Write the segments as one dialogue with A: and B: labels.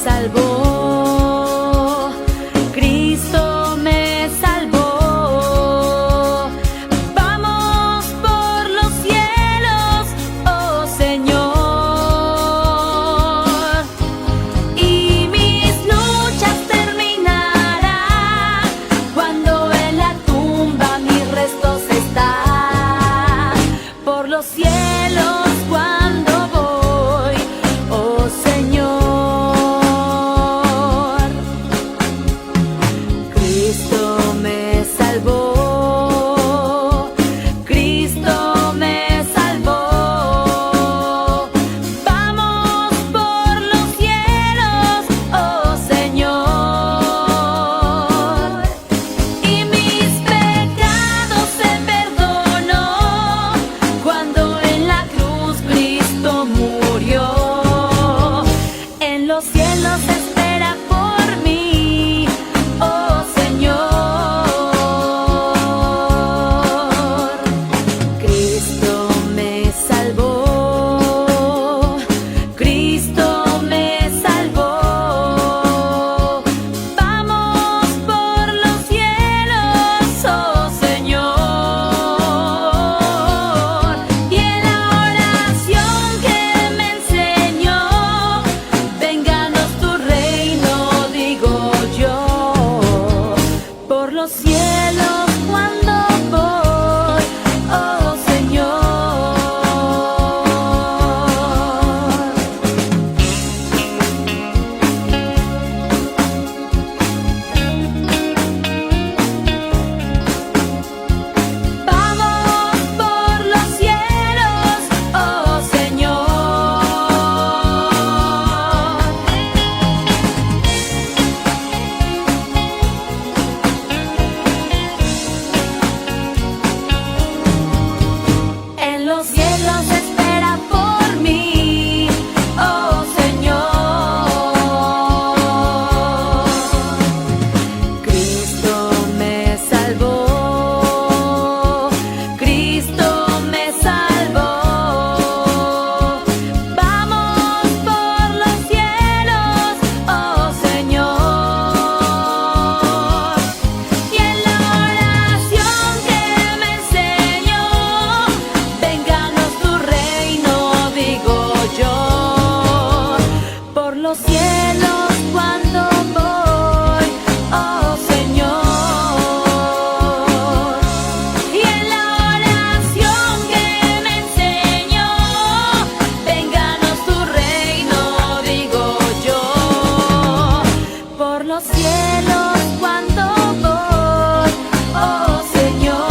A: salvó, Cristo me salvó. Vamos por los cielos, oh Señor, y mis luchas terminarán cuando en la tumba mis restos están. Por los cielos cuando voy, oh Señor. Cristo me salvó, Cristo me salvó. Vamos por los cielos, oh Señor, y mis pecados se perdonó cuando en la cruz Cristo murió. En los cielos espera por mí, oh Señor. Cristo me salvó, Cristo me salvó. Vamos por los cielos, oh Señor. Y en la oración que me enseñó, vénganos tu reino, digo yo. Por los cielos cuando voy, oh Señor. Vamos por los cielos, oh Señor. En los cielos espera por mí, oh Señor. Cristo me salvó, Cristo me salvó. Vamos por los cielos, oh Señor. Y en la oración que me enseñó, vénganos tu reino, digo yo. Por los cielos cuando voy, oh Señor. Y en la oración que me enseñó, vénganos tu reino, digo yo. Por los cielos cuando voy, oh Señor.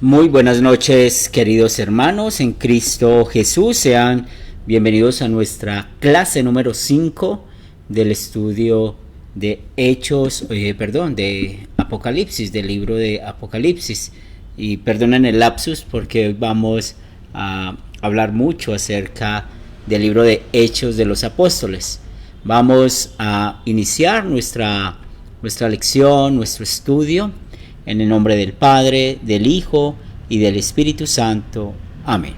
B: Muy buenas noches, queridos hermanos en Cristo Jesús. Sean bienvenidos a nuestra clase número 5 del estudio de de Apocalipsis, del libro de Apocalipsis. Y perdonen el lapsus porque hoy vamos a hablar mucho acerca del libro de Hechos de los Apóstoles. Vamos a iniciar nuestra lección, nuestro estudio, en el nombre del Padre, del Hijo y del Espíritu Santo. Amén.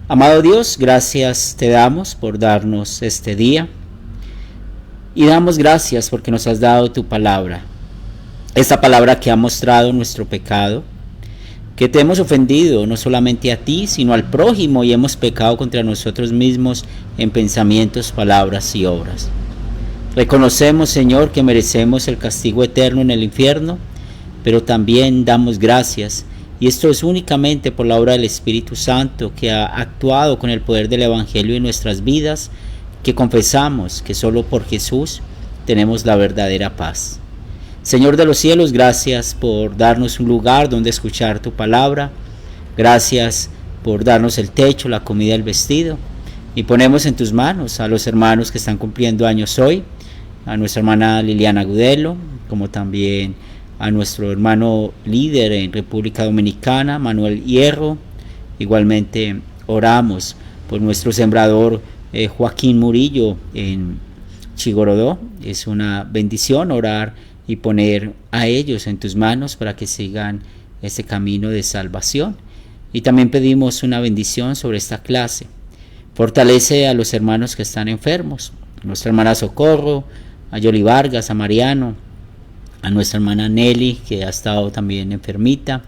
B: Amado Dios, gracias te damos por darnos este día y damos gracias porque nos has dado tu palabra, esta palabra que ha mostrado nuestro pecado, que te hemos ofendido no solamente a ti, sino al prójimo, y hemos pecado contra nosotros mismos en pensamientos, palabras y obras. Reconocemos, Señor, que merecemos el castigo eterno en el infierno, pero también damos gracias, y esto es únicamente por la obra del Espíritu Santo que ha actuado con el poder del Evangelio en nuestras vidas, que confesamos que solo por Jesús tenemos la verdadera paz. Señor de los cielos, gracias por darnos un lugar donde escuchar tu palabra, gracias por darnos el techo, la comida, el vestido, y ponemos en tus manos a los hermanos que están cumpliendo años hoy, a nuestra hermana Liliana Gudelo, como también a nuestro hermano líder en República Dominicana, Manuel Hierro. Igualmente oramos por nuestro sembrador Joaquín Murillo en Chigorodó. Es una bendición orar y poner a ellos en tus manos para que sigan ese camino de salvación. Y también pedimos una bendición sobre esta clase. Fortalece a los hermanos que están enfermos, a nuestra hermana Socorro, a Yoli Vargas, a Mariano, a nuestra hermana Nelly, que ha estado también enfermita.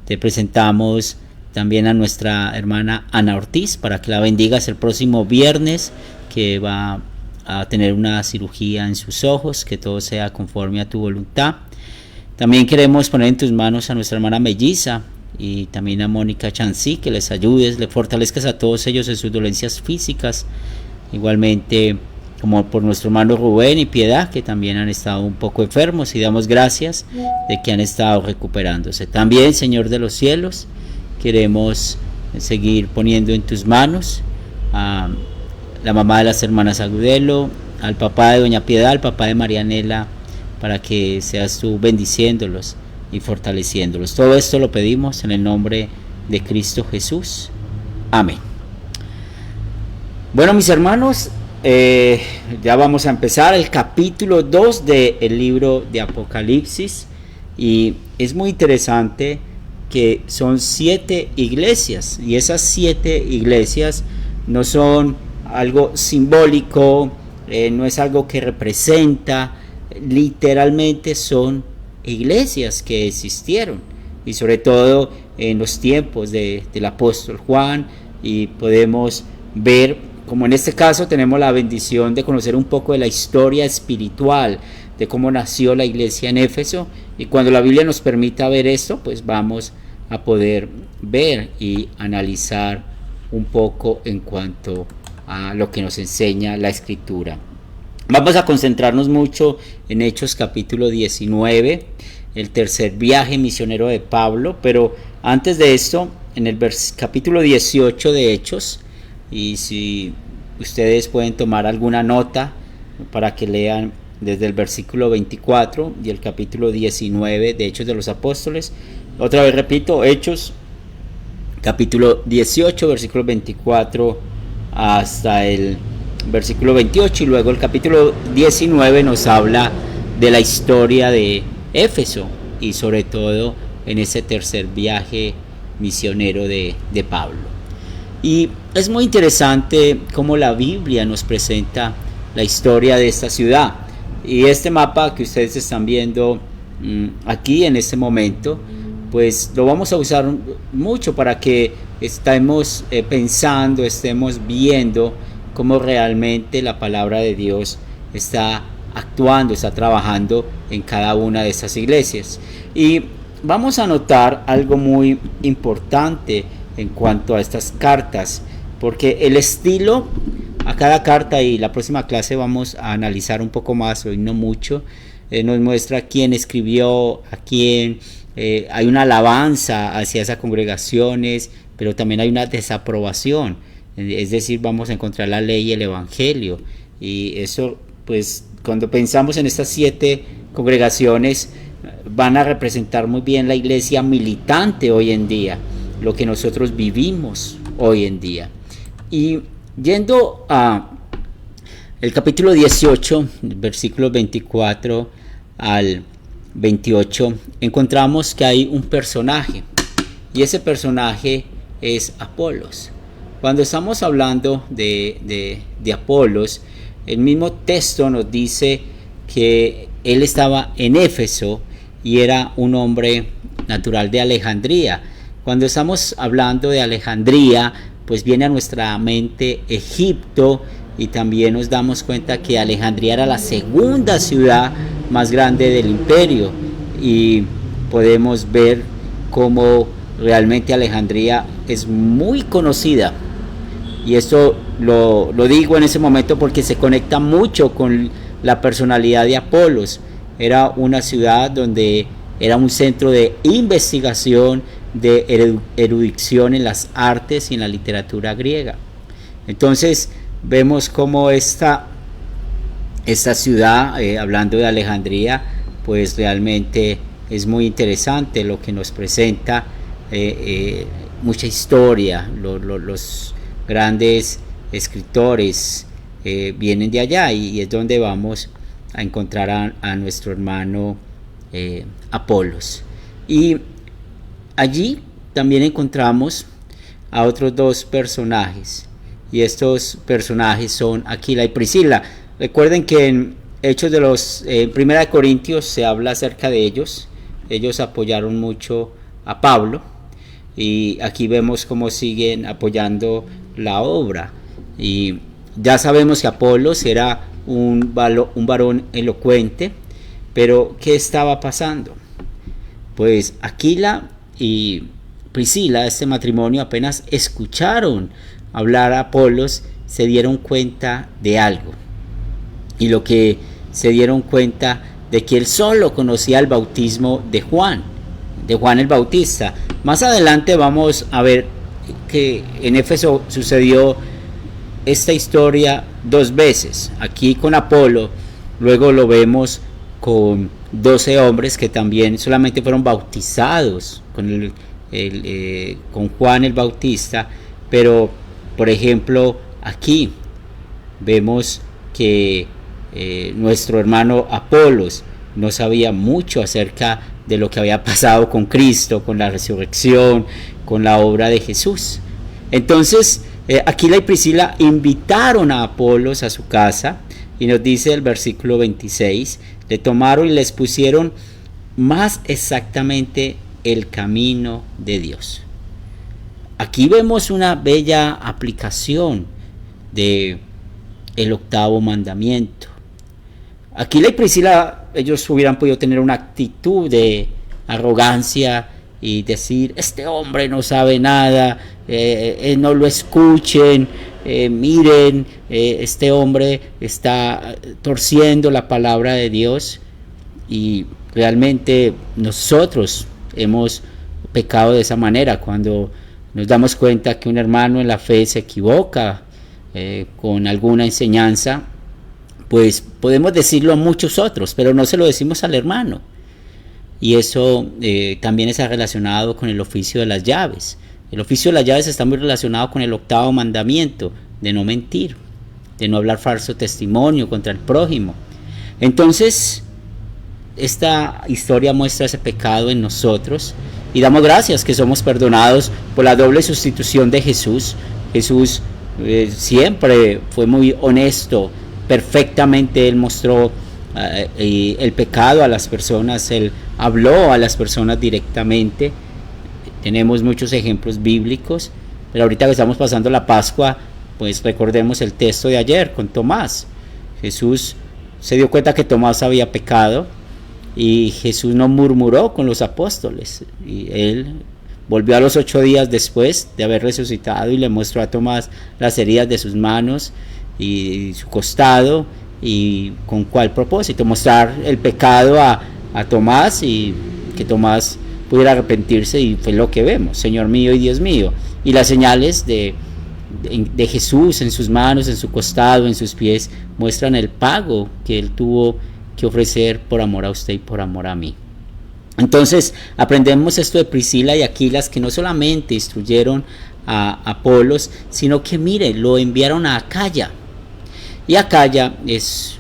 B: Te presentamos también a nuestra hermana Ana Ortiz para que la bendigas el próximo viernes, que va a tener una cirugía en sus ojos, que todo sea conforme a tu voluntad. También queremos poner en tus manos a nuestra hermana Melliza y también a Mónica Chancy, que les ayudes, le fortalezcas a todos ellos en sus dolencias físicas, igualmente como por nuestro hermano Rubén y Piedad, que también han estado un poco enfermos, y damos gracias de que han estado recuperándose. También, Señor de los cielos, queremos seguir poniendo en tus manos a la mamá de las hermanas Agudelo, al papá de doña Piedad, al papá de Marianela, para que seas tú bendiciéndolos y fortaleciéndolos. Todo esto lo pedimos en el nombre de Cristo Jesús. Amén. Bueno, mis hermanos, ya vamos a empezar el capítulo 2 del libro de Apocalipsis, y es muy interesante que son 7 iglesias, y esas 7 iglesias no son algo simbólico, no es algo que representa, literalmente son iglesias que existieron, y sobre todo en los tiempos del apóstol Juan, y podemos ver como en este caso tenemos la bendición de conocer un poco de la historia espiritual, de cómo nació la iglesia en Éfeso, y cuando la Biblia nos permita ver esto, pues vamos a poder ver y analizar un poco en cuanto a lo que nos enseña la Escritura. Vamos a concentrarnos mucho en Hechos capítulo 19, el tercer viaje misionero de Pablo, pero antes de esto, en el capítulo 18 de Hechos, y si ustedes pueden tomar alguna nota para que lean desde el versículo 24 y el capítulo 19 de Hechos de los Apóstoles. Otra vez repito, Hechos capítulo 18, versículo 24 hasta el versículo 28, y luego el capítulo 19 nos habla de la historia de Éfeso y sobre todo en ese tercer viaje misionero de Pablo. Y es muy interesante cómo la Biblia nos presenta la historia de esta ciudad, y este mapa que ustedes están viendo aquí en este momento, pues lo vamos a usar mucho para que estemos pensando, estemos viendo cómo realmente la palabra de Dios está actuando, está trabajando en cada una de estas iglesias. Y vamos a notar algo muy importante en cuanto a estas cartas, porque el estilo a cada carta, y la próxima clase vamos a analizar un poco más, hoy no mucho, nos muestra quién escribió, a quién, hay una alabanza hacia esas congregaciones, pero también hay una desaprobación, es decir, vamos a encontrar la ley y el evangelio, y eso, pues, cuando pensamos en estas 7 congregaciones, van a representar muy bien la iglesia militante hoy en día, lo que nosotros vivimos hoy en día. Y yendo a el capítulo 18, versículos 24 al 28, encontramos que hay un personaje, y ese personaje es Apolos. Cuando estamos hablando de Apolos, el mismo texto nos dice que él estaba en Éfeso y era un hombre natural de Alejandría. Cuando estamos hablando de Alejandría, pues viene a nuestra mente Egipto, y también nos damos cuenta que Alejandría era la segunda ciudad más grande del imperio, y podemos ver cómo realmente Alejandría es muy conocida, y esto lo digo en ese momento porque se conecta mucho con la personalidad de Apolos. Era una ciudad donde era un centro de investigación, de erudición en las artes y en la literatura griega. Entonces vemos cómo esta ciudad, hablando de Alejandría, pues realmente es muy interesante lo que nos presenta, mucha historia, los grandes escritores vienen de allá, y es donde vamos a encontrar a nuestro hermano Apolos. Y allí también encontramos a otros dos personajes, y estos personajes son Aquila y Priscila. Recuerden que en Hechos de los Primera de Corintios se habla acerca de ellos. Ellos apoyaron mucho a Pablo, y aquí vemos cómo siguen apoyando la obra. Y ya sabemos que Apolos era un varón elocuente, pero ¿qué estaba pasando? Pues Aquila y Priscila, este matrimonio, apenas escucharon hablar a Apolos, se dieron cuenta de algo. Y lo que se dieron cuenta de que él solo conocía el bautismo de Juan el Bautista. Más adelante vamos a ver que en Éfeso sucedió esta historia dos veces. Aquí con Apolo, luego lo vemos con 12 hombres que también solamente fueron bautizados con Juan el Bautista. Pero por ejemplo aquí vemos que nuestro hermano Apolos no sabía mucho acerca de lo que había pasado con Cristo, con la resurrección, con la obra de Jesús. Entonces Aquila y Priscila invitaron a Apolos a su casa, y nos dice el versículo 26, le tomaron y les pusieron más exactamente el camino de Dios. Aquí vemos una bella aplicación de el octavo mandamiento. Aquila y Priscila, ellos hubieran podido tener una actitud de arrogancia y decir, este hombre no sabe nada, no lo escuchen, miren, este hombre está torciendo la palabra de Dios. Y realmente nosotros hemos pecado de esa manera, cuando nos damos cuenta que un hermano en la fe se equivoca con alguna enseñanza, pues podemos decirlo a muchos otros, pero no se lo decimos al hermano. Y eso también está relacionado con el oficio de las llaves. El oficio de las llaves está muy relacionado con el octavo mandamiento, de no mentir, de no hablar falso testimonio contra el prójimo. Entonces, esta historia muestra ese pecado en nosotros, y damos gracias que somos perdonados por la doble sustitución de Jesús. Jesús siempre fue muy honesto, perfectamente él mostró el pecado a las personas, él habló a las personas directamente. Tenemos muchos ejemplos bíblicos, pero ahorita que estamos pasando la Pascua, pues recordemos el texto de ayer con Tomás. Jesús se dio cuenta que Tomás había pecado, y Jesús no murmuró con los apóstoles, y él volvió a los 8 días después de haber resucitado y le mostró a Tomás las heridas de sus manos y su costado. ¿Y con cuál propósito? Mostrar el pecado a Tomás, y que Tomás pudiera arrepentirse, y fue lo que vemos, Señor mío y Dios mío. Y las señales de Jesús en sus manos, en su costado, en sus pies, muestran el pago que él tuvo que ofrecer por amor a usted y por amor a mí. Entonces aprendemos esto de Priscila y Aquila, que no solamente instruyeron a Apolos, sino que mire, lo enviaron a Acaya. Y Acaya es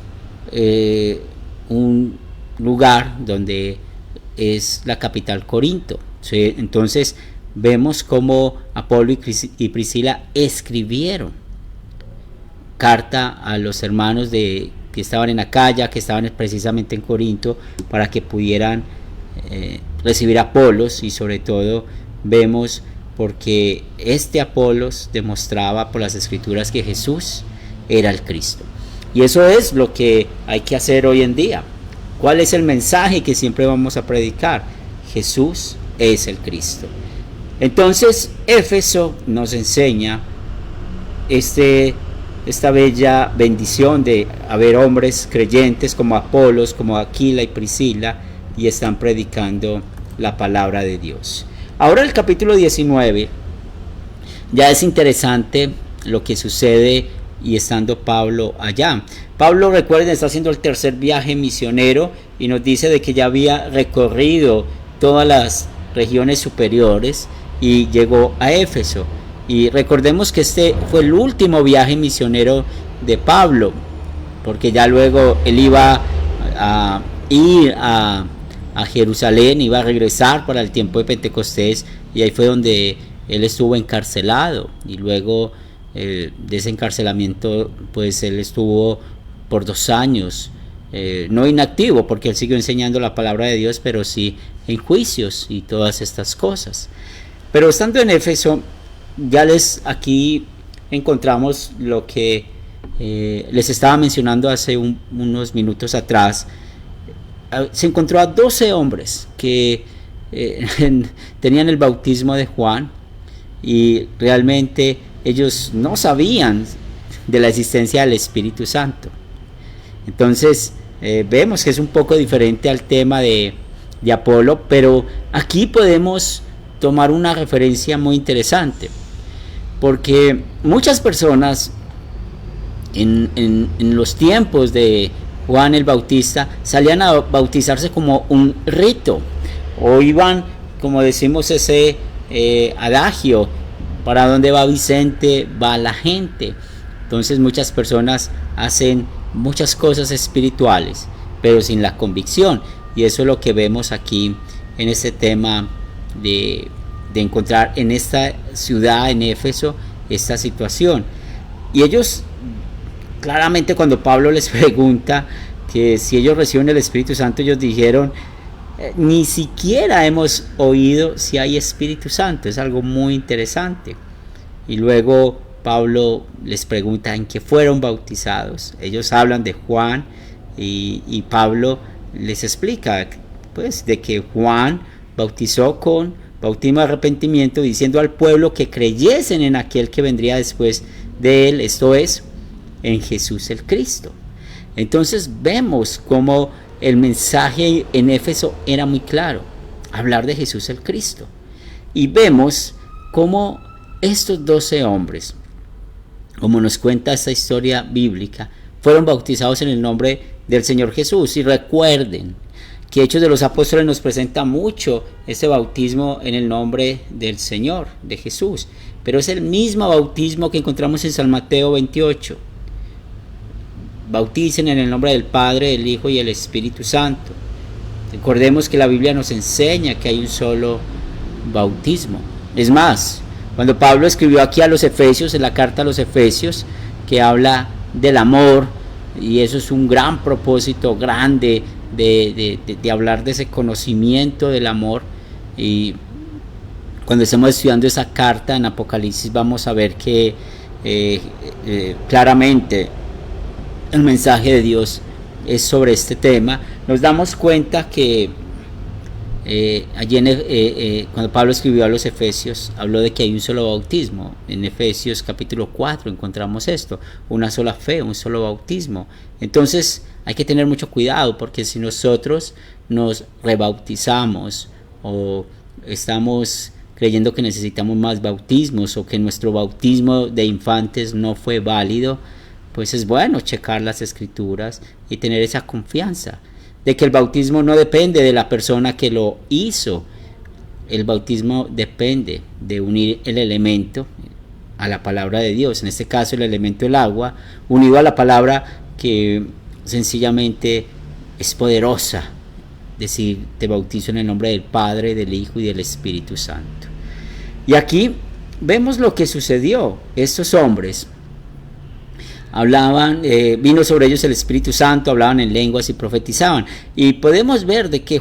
B: un lugar donde es la capital Corinto. ¿Sí? Entonces vemos cómo Apolo y Priscila escribieron carta a los hermanos que estaban en Acaya, que estaban precisamente en Corinto, para que pudieran recibir a Apolos. Y sobre todo vemos porque este Apolos demostraba por las escrituras que Jesús era el Cristo. Y eso es lo que hay que hacer hoy en día. ¿Cuál es el mensaje que siempre vamos a predicar? Jesús es el Cristo. Entonces Éfeso nos enseña esta bella bendición de haber hombres creyentes como Apolos, como Aquila y Priscila, y están predicando la palabra de Dios. Ahora el capítulo 19 ya es interesante lo que sucede y estando Pablo allá. Pablo, recuerden, está haciendo el tercer viaje misionero, y nos dice de que ya había recorrido todas las regiones superiores y llegó a Éfeso. Y recordemos que este fue el último viaje misionero de Pablo, porque ya luego él iba a ir a Jerusalén, iba a regresar para el tiempo de Pentecostés, y ahí fue donde él estuvo encarcelado, y luego de ese encarcelamiento pues él estuvo por 2 años, no inactivo porque él siguió enseñando la palabra de Dios, pero sí en juicios y todas estas cosas. Pero estando en Éfeso, ya aquí encontramos lo que les estaba mencionando hace unos minutos atrás. Se encontró a 12 hombres que tenían el bautismo de Juan, y realmente ellos no sabían de la existencia del Espíritu Santo. Entonces vemos que es un poco diferente al tema de Apolo, pero aquí podemos tomar una referencia muy interesante, porque muchas personas en los tiempos de Juan el Bautista salían a bautizarse como un rito, o iban, como decimos ese adagio, para donde va Vicente va la gente. Entonces muchas personas hacen muchas cosas espirituales, pero sin la convicción, y eso es lo que vemos aquí en este tema de encontrar en esta ciudad, en Éfeso, esta situación. Y ellos claramente, cuando Pablo les pregunta que si ellos reciben el Espíritu Santo, ellos dijeron: ni siquiera hemos oído si hay Espíritu Santo. Es algo muy interesante. Y luego Pablo les pregunta en qué fueron bautizados. Ellos hablan de Juan, y Pablo les explica pues de que Juan bautizó con bautismo de arrepentimiento, diciendo al pueblo que creyesen en aquel que vendría después de él, esto es, en Jesús el Cristo. Entonces vemos cómo el mensaje en Éfeso era muy claro: hablar de Jesús el Cristo. Y vemos cómo estos 12 hombres, como nos cuenta esta historia bíblica, fueron bautizados en el nombre del Señor Jesús. Y recuerden que Hechos de los Apóstoles nos presenta mucho ese bautismo en el nombre del Señor, de Jesús, pero es el mismo bautismo que encontramos en San Mateo 28. Bauticen en el nombre del Padre, del Hijo y del Espíritu Santo. Recordemos que la Biblia nos enseña que hay un solo bautismo. Es más, cuando Pablo escribió aquí a los Efesios, en la carta a los Efesios, que habla del amor, y eso es un gran propósito grande de hablar de ese conocimiento del amor. Y cuando estemos estudiando esa carta en Apocalipsis, vamos a ver que claramente el mensaje de Dios es sobre este tema. Nos damos cuenta que allí cuando Pablo escribió a los Efesios, habló de que hay un solo bautismo. En Efesios capítulo 4 encontramos esto: una sola fe, un solo bautismo. Entonces hay que tener mucho cuidado, porque si nosotros nos rebautizamos, o estamos creyendo que necesitamos más bautismos, o que nuestro bautismo de infantes no fue válido, pues es bueno checar las escrituras y tener esa confianza de que el bautismo no depende de la persona que lo hizo. El bautismo depende de unir el elemento a la palabra de Dios, en este caso el elemento del agua, unido a la palabra que sencillamente es poderosa. Decir: te bautizo en el nombre del Padre, del Hijo y del Espíritu Santo. Y aquí vemos lo que sucedió. Estos hombres hablaban, vino sobre ellos el Espíritu Santo, hablaban en lenguas y profetizaban. Y podemos ver de que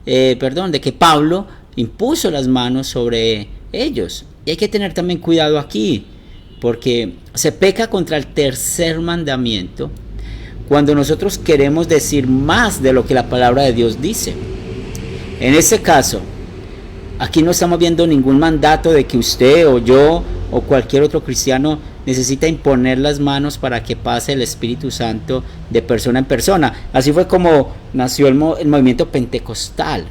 B: de que Pablo impuso las manos sobre ellos. Y hay que tener también cuidado aquí, porque se peca contra el tercer mandamiento cuando nosotros queremos decir más de lo que la palabra de Dios dice. En este caso, aquí no estamos viendo ningún mandato de que usted o yo o cualquier otro cristiano necesita imponer las manos para que pase el Espíritu Santo de persona en persona. Así fue como nació el movimiento pentecostal,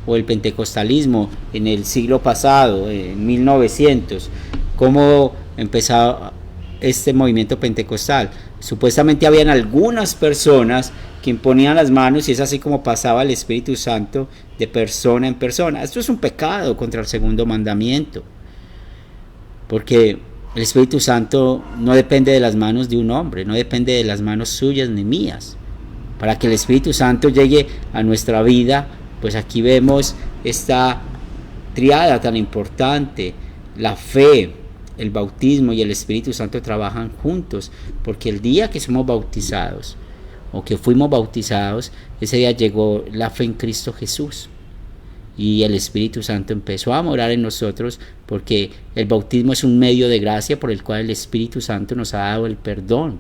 B: o el pentecostalismo, en el siglo pasado, en 1900. ¿Cómo empezó este movimiento pentecostal? Supuestamente habían algunas personas que imponían las manos, y es así como pasaba el Espíritu Santo de persona en persona. Esto es un pecado contra el segundo mandamiento. porque el Espíritu Santo no depende de las manos de un hombre, no depende de las manos suyas ni mías. Para que el Espíritu Santo llegue a nuestra vida, pues aquí vemos esta triada tan importante: la fe, el bautismo y el Espíritu Santo trabajan juntos, porque el día que somos bautizados o que fuimos bautizados, ese día llegó la fe en Cristo Jesús y el Espíritu Santo empezó a morar en nosotros, porque el bautismo es un medio de gracia por el cual el Espíritu Santo nos ha dado el perdón,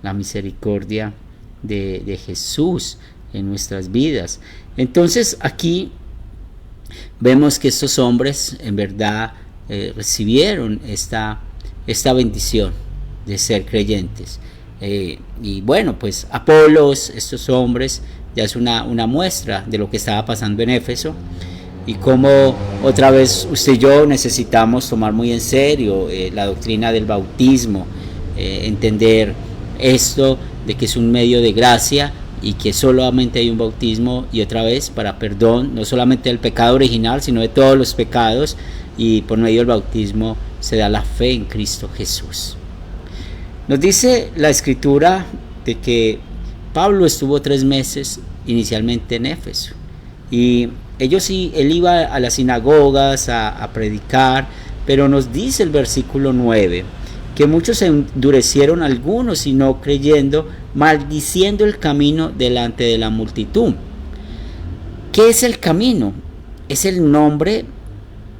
B: la misericordia de Jesús en nuestras vidas. Entonces aquí vemos que estos hombres en verdad recibieron esta bendición de ser creyentes. Y bueno, pues Apolos, estos hombres, ya es una muestra de lo que estaba pasando en Éfeso, y cómo otra vez usted y yo necesitamos tomar muy en serio la doctrina del bautismo, entender esto de que es un medio de gracia y que solamente hay un bautismo, y otra vez para perdón, no solamente del pecado original, sino de todos los pecados, y por medio del bautismo se da la fe en Cristo Jesús. Nos dice la Escritura de que Pablo estuvo 3 meses inicialmente en Éfeso, y él iba a las sinagogas a predicar, pero nos dice el versículo 9 que muchos se endurecieron, algunos y no creyendo, maldiciendo el camino delante de la multitud. ¿Qué es el camino? Es el nombre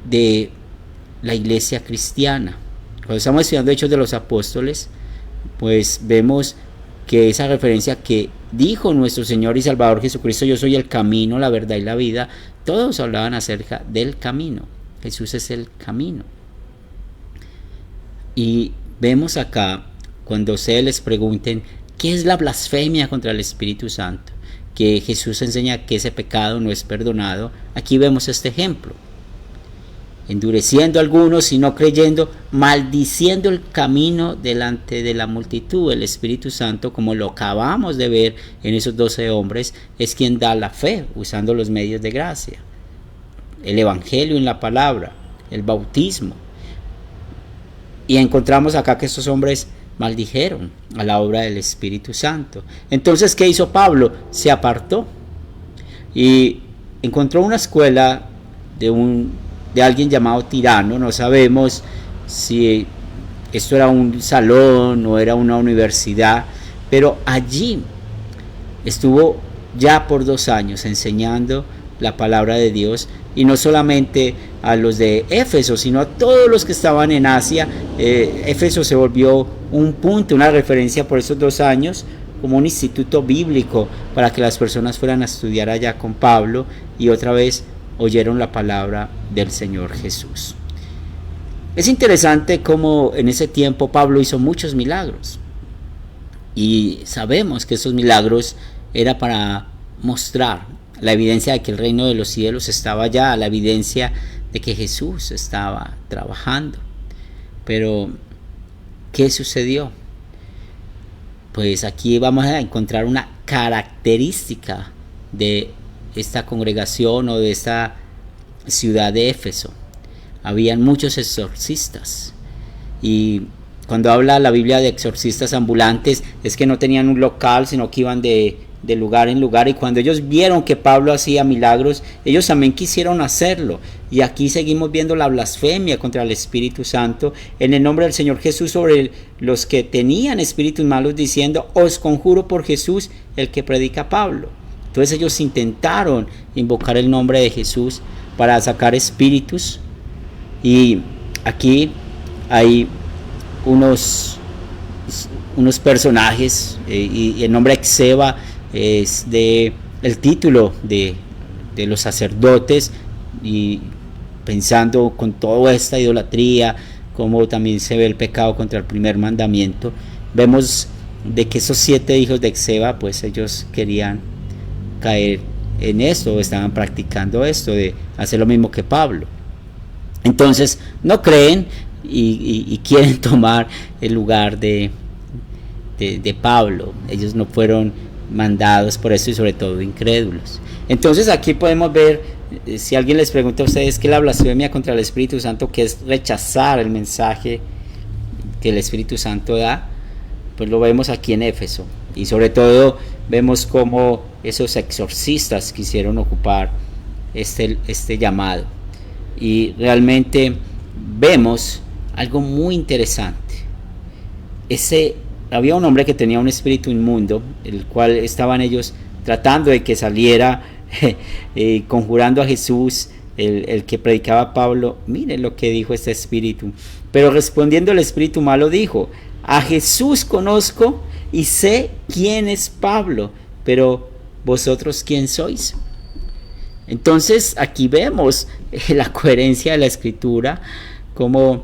B: de la iglesia cristiana. Cuando estamos estudiando Hechos de los Apóstoles, pues vemos que esa referencia que dijo nuestro Señor y Salvador Jesucristo: yo soy el camino, la verdad y la vida, todos hablaban acerca del camino. Jesús es el camino. Y vemos acá, cuando ustedes les pregunten qué es la blasfemia contra el Espíritu Santo, que Jesús enseña que ese pecado no es perdonado, aquí vemos este ejemplo: endureciendo a algunos y no creyendo, maldiciendo el camino delante de la multitud. El Espíritu Santo, como lo acabamos de ver en esos 12 hombres, es quien da la fe usando los medios de gracia, el evangelio en la palabra, el bautismo. Y encontramos acá que estos hombres maldijeron a la obra del Espíritu Santo. Entonces, ¿qué hizo Pablo? Se apartó y encontró una escuela de alguien llamado Tirano. No sabemos si esto era un salón o era una universidad, pero allí estuvo ya por 2 años enseñando la palabra de Dios, y no solamente a los de Éfeso, sino a todos los que estaban en Asia. Éfeso se volvió un punto, una referencia por esos 2 años, como un instituto bíblico para que las personas fueran a estudiar allá con Pablo, y otra vez oyeron la palabra del Señor Jesús. Es interesante cómo en ese tiempo Pablo hizo muchos milagros, y sabemos que esos milagros era para mostrar la evidencia de que el reino de los cielos estaba allá, la evidencia de que Jesús estaba trabajando. Pero ¿qué sucedió? Pues aquí vamos a encontrar una característica de esta congregación o de esta ciudad de Éfeso. Habían muchos exorcistas, y cuando habla la Biblia de exorcistas ambulantes, es que no tenían un local, sino que iban de lugar en lugar, y cuando ellos vieron que Pablo hacía milagros, ellos también quisieron hacerlo. Y aquí seguimos viendo la blasfemia contra el Espíritu Santo en el nombre del Señor Jesús sobre los que tenían espíritus malos, diciendo: os conjuro por Jesús, el que predica Pablo. Entonces ellos intentaron invocar el nombre de Jesús para sacar espíritus, y aquí hay unos personajes, y el nombre Exeba es el título de los sacerdotes, y pensando con toda esta idolatría, como también se ve el pecado contra el primer mandamiento, vemos de que esos 7 hijos de Exeba, pues ellos querían caer en esto, estaban practicando esto de hacer lo mismo que Pablo. Entonces no creen y quieren tomar el lugar de Pablo. Ellos no fueron mandados por eso, y sobre todo incrédulos. Entonces aquí podemos ver Si alguien les pregunta a ustedes qué es la blasfemia contra el Espíritu Santo, que es rechazar el mensaje que el Espíritu Santo da, pues lo vemos aquí en Éfeso. Y sobre todo vemos cómo esos exorcistas quisieron ocupar este llamado. Y realmente vemos algo muy interesante. Había un hombre que tenía un espíritu inmundo, el cual estaban ellos tratando de que saliera, conjurando a Jesús, el que predicaba Pablo. Miren lo que dijo este espíritu. Pero respondiendo el espíritu malo dijo: a Jesús conozco y sé quién es Pablo, pero vosotros quién sois. Entonces aquí vemos la coherencia de la escritura, como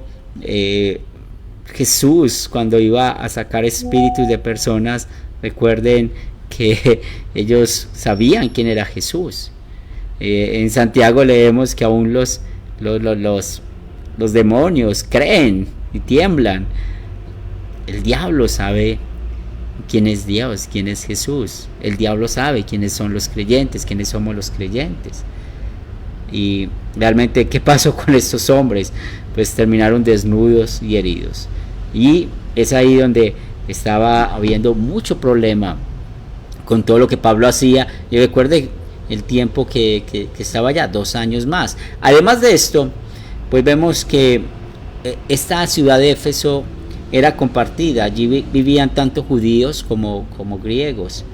B: Jesús, cuando iba a sacar espíritus de personas, recuerden que ellos sabían quién era Jesús. En Santiago leemos que aún los demonios creen y tiemblan. El diablo sabe quién es Dios, quién es Jesús. El diablo sabe quiénes son los creyentes, quiénes somos los creyentes. Y realmente, ¿qué pasó con estos hombres? Pues terminaron desnudos y heridos. Y es ahí donde estaba habiendo mucho problema con todo lo que Pablo hacía. Y recuerde el tiempo que estaba allá, 2 años más. Además de esto, pues vemos que esta ciudad de Éfeso era compartida. Allí vivían tanto judíos como griegos.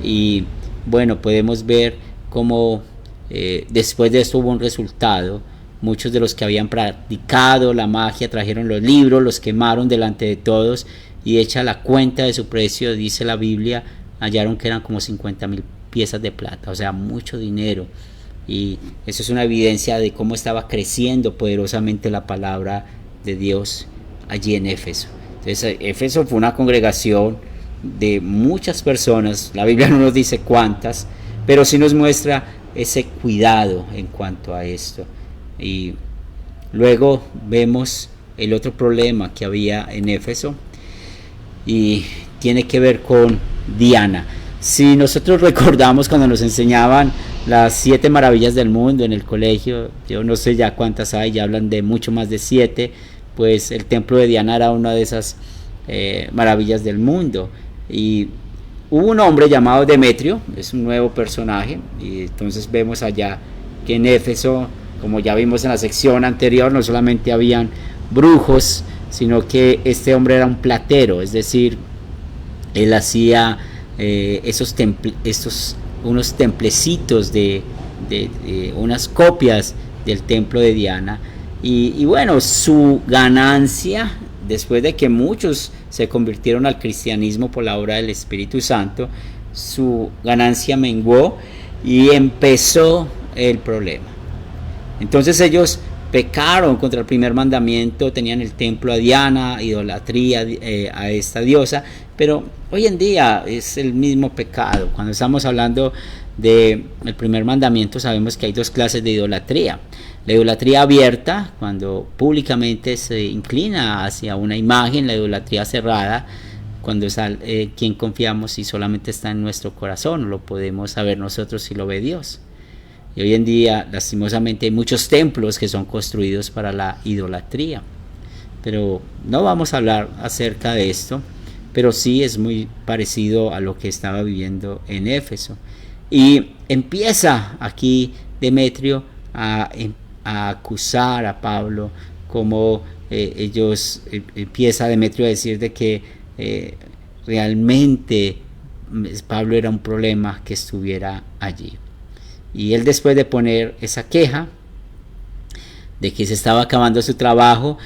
B: Y bueno, podemos ver cómo después de esto hubo un resultado. Muchos de los que habían practicado la magia trajeron los libros, los quemaron delante de todos, y hecha la cuenta de su precio, dice la Biblia, hallaron que eran como 50,000 piezas de plata, o sea, mucho dinero. Y eso es una evidencia de cómo estaba creciendo poderosamente la palabra de Dios allí en Éfeso. Entonces, Éfeso fue una congregación de muchas personas. La Biblia no nos dice cuántas, pero sí nos muestra ese cuidado en cuanto a esto. Y luego vemos el otro problema que había en Éfeso, y tiene que ver con Diana. Si nosotros recordamos cuando nos enseñaban las 7 maravillas del mundo en el colegio, yo no sé ya cuántas hay, ya hablan de mucho más de 7, pues el templo de Diana era una de esas maravillas del mundo. Y hubo un hombre llamado Demetrio, es un nuevo personaje, y entonces vemos allá que en Éfeso, como ya vimos en la sección anterior, no solamente habían brujos, sino que este hombre era un platero, es decir, él hacía unos templecitos de unas copias del templo de Diana. Y bueno, su ganancia, después de que muchos se convirtieron al cristianismo por la obra del Espíritu Santo, su ganancia menguó y empezó el problema. Entonces ellos pecaron contra el primer mandamiento, tenían el templo a Diana, idolatría a esta diosa, pero hoy en día es el mismo pecado. Cuando estamos hablando del primer mandamiento, sabemos que hay 2 clases de idolatría. La idolatría abierta, cuando públicamente se inclina hacia una imagen; la idolatría cerrada, cuando es quien confiamos y solamente está en nuestro corazón, lo podemos saber nosotros si lo ve Dios. Y hoy en día, lastimosamente, hay muchos templos que son construidos para la idolatría. Pero no vamos a hablar acerca de esto, pero sí es muy parecido a lo que estaba viviendo en Éfeso. Y empieza aquí Demetrio a acusar a Pablo, como empieza Demetrio a decir de que realmente Pablo era un problema que estuviera allí. Y él, después de poner esa queja de que se estaba acabando su trabajo,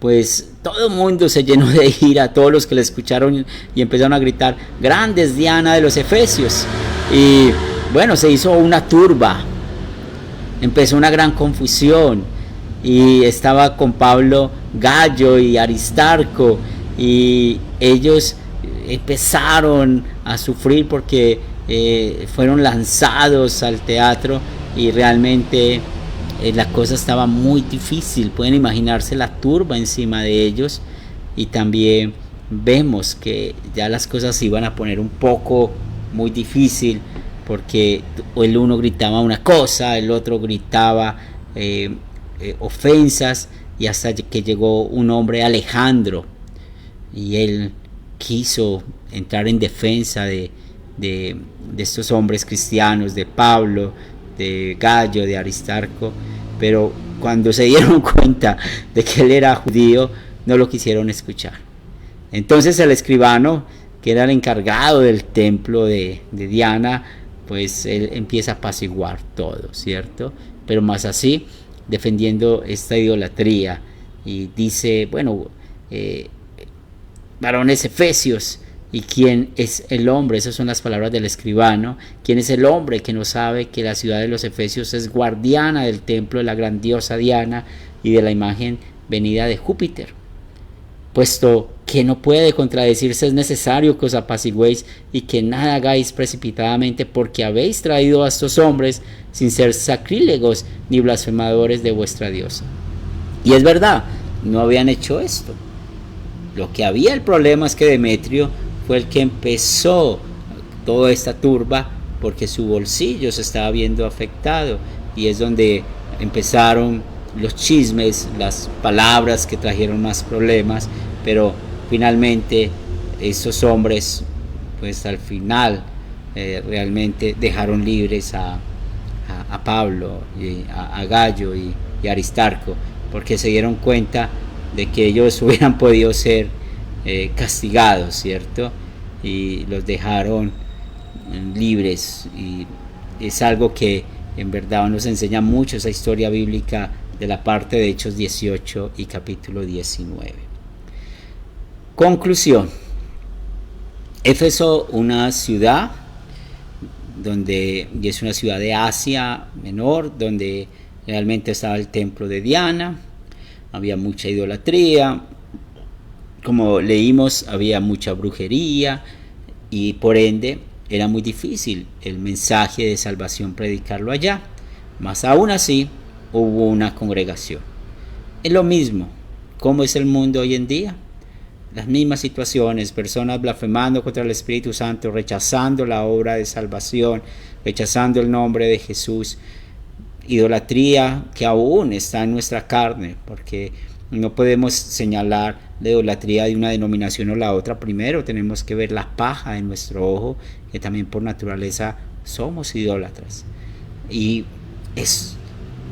B: pues todo el mundo se llenó de ira, todos los que le escucharon, y empezaron a gritar: grande es Diana de los Efesios. Y bueno, se hizo una turba, empezó una gran confusión, y estaba con Pablo Gallo y Aristarco, y ellos empezaron a sufrir porque fueron lanzados al teatro, y realmente la cosa estaba muy difícil. Pueden imaginarse la turba encima de ellos, y también vemos que ya las cosas se iban a poner un poco muy difícil porque el uno gritaba una cosa, el otro gritaba ofensas, y hasta que llegó un hombre, Alejandro, y él quiso entrar en defensa de estos hombres cristianos, de Pablo, de Gallo, de Aristarco, pero cuando se dieron cuenta de que él era judío, no lo quisieron escuchar. Entonces el escribano, que era el encargado del templo de Diana, pues él empieza a apaciguar todo, ¿cierto? Pero más así, defendiendo esta idolatría, y dice, bueno, varones efesios, ¿y quién es el hombre? Esas son las palabras del escribano. ¿Quién es el hombre que no sabe que la ciudad de los efesios es guardiana del templo de la grandiosa Diana y de la imagen venida de Júpiter? Puesto que no puede contradecirse, es necesario que os apaciguéis y que nada hagáis precipitadamente, porque habéis traído a estos hombres sin ser sacrílegos ni blasfemadores de vuestra diosa. Y es verdad, no habían hecho esto. Lo que había, el problema es que Demetrio fue el que empezó toda esta turba, porque su bolsillo se estaba viendo afectado, y es donde empezaron los chismes, las palabras que trajeron más problemas. Pero finalmente esos hombres, pues al final realmente dejaron libres a Pablo, y a Gallo y a Aristarco, porque se dieron cuenta de que ellos hubieran podido ser castigados, ¿cierto? Y los dejaron libres, y es algo que en verdad nos enseña mucho esa historia bíblica de la parte de Hechos 18 y capítulo 19. Conclusión: Éfeso, una ciudad y es una ciudad de Asia Menor, donde realmente estaba el templo de Diana, había mucha idolatría, como leímos, había mucha brujería, y por ende era muy difícil el mensaje de salvación predicarlo allá. Mas aún así hubo una congregación. Es lo mismo. ¿Cómo es el mundo hoy en día? Las mismas situaciones, personas blasfemando contra el Espíritu Santo, rechazando la obra de salvación, rechazando el nombre de Jesús, idolatría que aún está en nuestra carne, porque no podemos señalar la idolatría de una denominación o la otra. Primero tenemos que ver la paja en nuestro ojo, que también por naturaleza somos idólatras, y es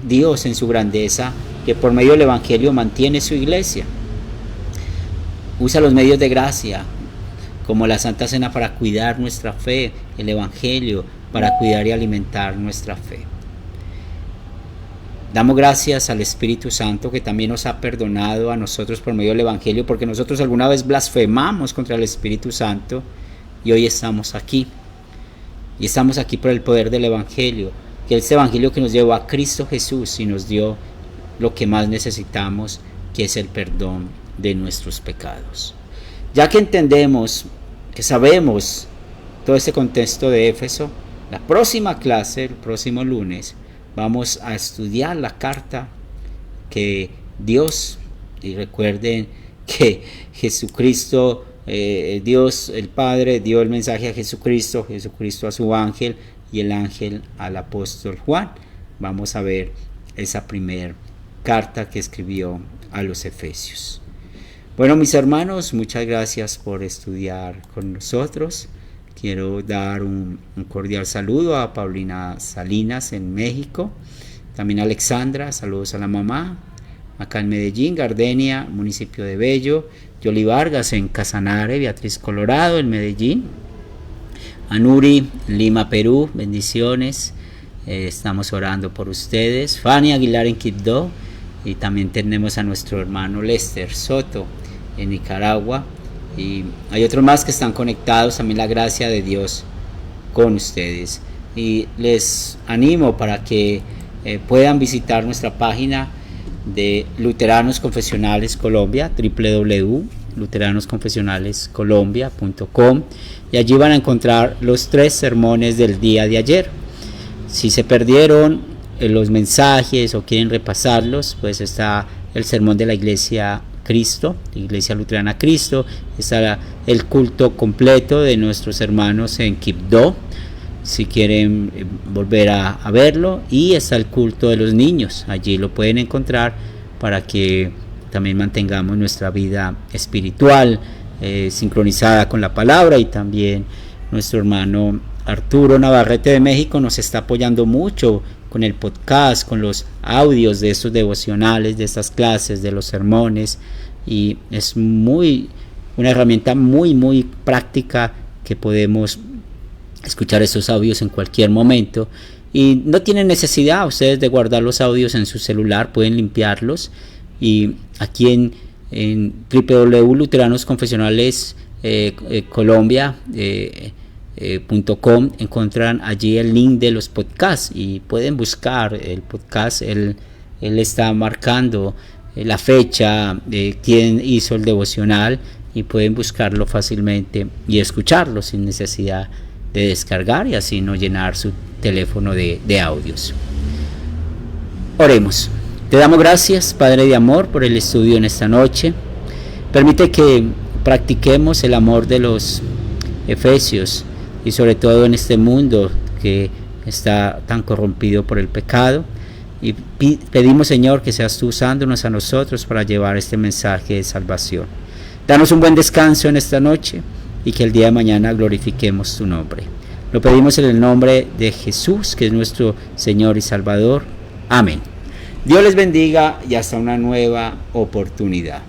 B: Dios en su grandeza que por medio del Evangelio mantiene su iglesia. Usa los medios de gracia, como la Santa Cena, para cuidar nuestra fe, el Evangelio para cuidar y alimentar nuestra fe. Damos gracias al Espíritu Santo, que también nos ha perdonado a nosotros por medio del Evangelio, porque nosotros alguna vez blasfemamos contra el Espíritu Santo, y hoy estamos aquí. Y estamos aquí por el poder del Evangelio, que es el Evangelio que nos llevó a Cristo Jesús y nos dio lo que más necesitamos, que es el perdón de nuestros pecados. Ya que entendemos, que sabemos todo este contexto de Éfeso, la próxima clase, el próximo lunes, vamos a estudiar la carta que Dios, y recuerden que Jesucristo, Dios el Padre dio el mensaje a Jesucristo, Jesucristo a su ángel y el ángel al apóstol Juan. Vamos a ver esa primera carta que escribió a los Efesios. Bueno, mis hermanos, muchas gracias por estudiar con nosotros. Quiero dar un cordial saludo a Paulina Salinas en México, también a Alexandra, saludos a la mamá, acá en Medellín, Gardenia, municipio de Bello, Yoli Vargas en Casanare, Beatriz, Colorado, en Medellín, a Nuri, Lima, Perú, bendiciones, estamos orando por ustedes, Fanny Aguilar en Quibdó, y también tenemos a nuestro hermano Lester Soto en Nicaragua, y hay otros más que están conectados. También la gracia de Dios con ustedes, y les animo para que puedan visitar nuestra página de Luteranos Confesionales Colombia, www.luteranosconfesionalescolombia.com, y allí van a encontrar los 3 sermones del día de ayer. Si se perdieron los mensajes o quieren repasarlos, pues está el sermón de la Iglesia Cristo, Iglesia Luterana Cristo, está el culto completo de nuestros hermanos en Quibdó, si quieren volver a verlo. Y está el culto de los niños, allí lo pueden encontrar para que también mantengamos nuestra vida espiritual sincronizada con la palabra. Y también nuestro hermano Arturo Navarrete de México nos está apoyando mucho con el podcast, con los audios de estos devocionales, de estas clases, de los sermones, y es una herramienta muy práctica, que podemos escuchar estos audios en cualquier momento, y no tienen necesidad ustedes de guardar los audios en su celular, pueden limpiarlos, y aquí en www.luteranosconfesionales Colombia.com encuentran allí el link de los podcasts y pueden buscar el podcast. Él está marcando la fecha de quién hizo el devocional, y pueden buscarlo fácilmente y escucharlo sin necesidad de descargar, y así no llenar su teléfono de audios. Oremos. Te damos gracias, Padre de amor, por el estudio en esta noche. Permite que practiquemos el amor de los Efesios, y sobre todo en este mundo que está tan corrompido por el pecado. Y pedimos, Señor, que seas tú usándonos a nosotros para llevar este mensaje de salvación. Danos un buen descanso en esta noche, y que el día de mañana glorifiquemos tu nombre. Lo pedimos en el nombre de Jesús, que es nuestro Señor y Salvador. Amén. Dios les bendiga, y hasta una nueva oportunidad.